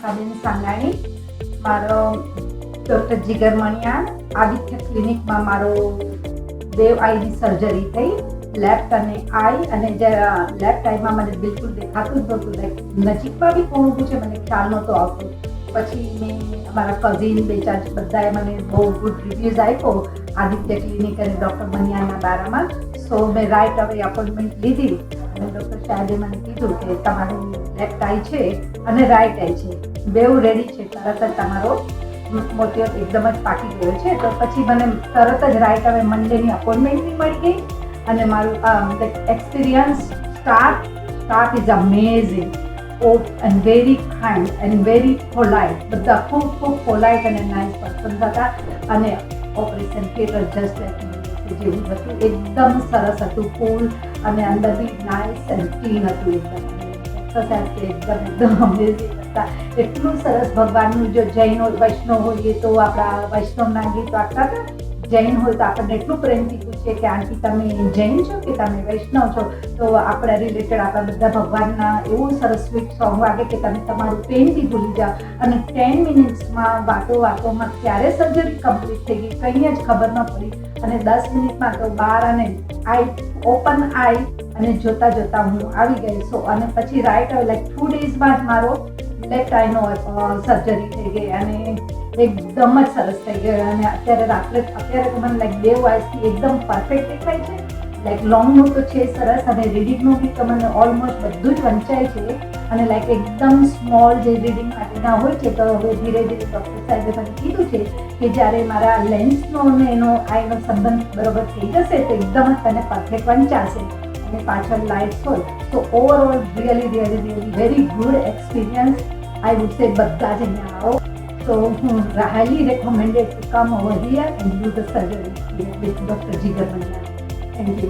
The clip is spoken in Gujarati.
મનસાબેન સાંગાણી. મારો ડૉક્ટર જીગર મણિયાર આદિત્ય ક્લિનિકમાં મારો વેવ આઈની સર્જરી થઈ. લેફ્ટ અને આઈ, અને લેફ્ટ આઈમાં મને બિલકુલ દેખાતું જ નહોતું. લાઈક નજીકમાં બી કોણ ઊભું છે મને ખ્યાલ નહોતો આવતો. પછી મેં અમારા કઝિન બે ચાર બધાએ મને બહુ ગુડ રિવ્યૂઝ આપ્યો આદિત્ય ક્લિનિક અને ડૉક્ટર મણિયારના બારામાં. સો મેં રાઈટ હવે અપોઇન્ટમેન્ટ લીધી અને ડૉક્ટર સાહેબે મને કીધું કે તમારું લેફ્ટ આઈ છે અને રાઈટ આઈ છે, બેઉ રેડી છે, તરત જ તમારો મોતિયો એકદમ જ પાકી ગયો છે. તો પછી મને તરત જ રાઈટ હવે મંડેની અપોઇન્ટમેન્ટ બી મળી ગઈ અને મારું experience staff is amazing and very kind and very polite. બધા ખૂબ પોલાઇટ અને નાઇસ પર્સન હતા. અને ઓપરેશન થિયેટર જસ્ટ જેવું હતું, એકદમ સરસ હતું, કુલ અને અંદર બી નાઇસ એન્ડ ક્લીન હતું. એકદમ અમેઝિંગ હતા. એટલું સરસ ભગવાનનું, જો જૈન વૈષ્ણવ હોઈએ તો આપણા વૈષ્ણવના ગીત વાગતા હતા, જૈન હોય તો આપણને એટલું પ્રેમથી પૂછીએ કે આંટી તમે જૈન છો કે તમે વૈષ્ણવ છો, તો આપણા રિલેટેડ આપણા બધા ભગવાનના એવું સરસ સ્વીટ સોંગ વાગે કે તમે તમારું પેનથી ભૂલી જાઓ. અને 10 મિનિટ્સમાં વાતોમાં ક્યારે સર્જરી કમ્પ્લીટ થઈ ગઈ કંઈ જ ખબર ન પડી. અને 10 મિનિટમાં તો બહાર અને આઈ ઓપન આઈ અને જોતા હું આવી ગઈ. સો અને પછી રાઈટ લાઈક 2 ડેઝમાં જ મારો લેફ્ટ આઈનો સર્જરી થઈ ગઈ અને એકદમ જ સરસ થઈ ગયો. અને અત્યારે તો મને લાઈક 2 આઈસથી એકદમ પરફેક્ટ દેખાય છે. લાઈક લોંગનું તો છે સરસ અને રીડિંગનું બી તો મને ઓલમોસ્ટ બધું જ વંચાય છે. અને લાઈક એકદમ સ્મોલ જે રીડિંગ માટેના હોય છે, તો હવે ધીરે ધીરે ડૉક્ટર સાહેબે મને કીધું છે કે જ્યારે મારા લેન્સનો અને એનો આઈનો સંબંધ બરોબર થઈ જશે તો એકદમ જ તને પરફેક્ટ વંચાશે અને પાછળ લાઇટ્સ હોય. તો overall really very good experience. I would say બધા જ અહીંયા આવો. So I highly recommended to come over here and do the surgery with Dr. Jigar Manyar. Thank you.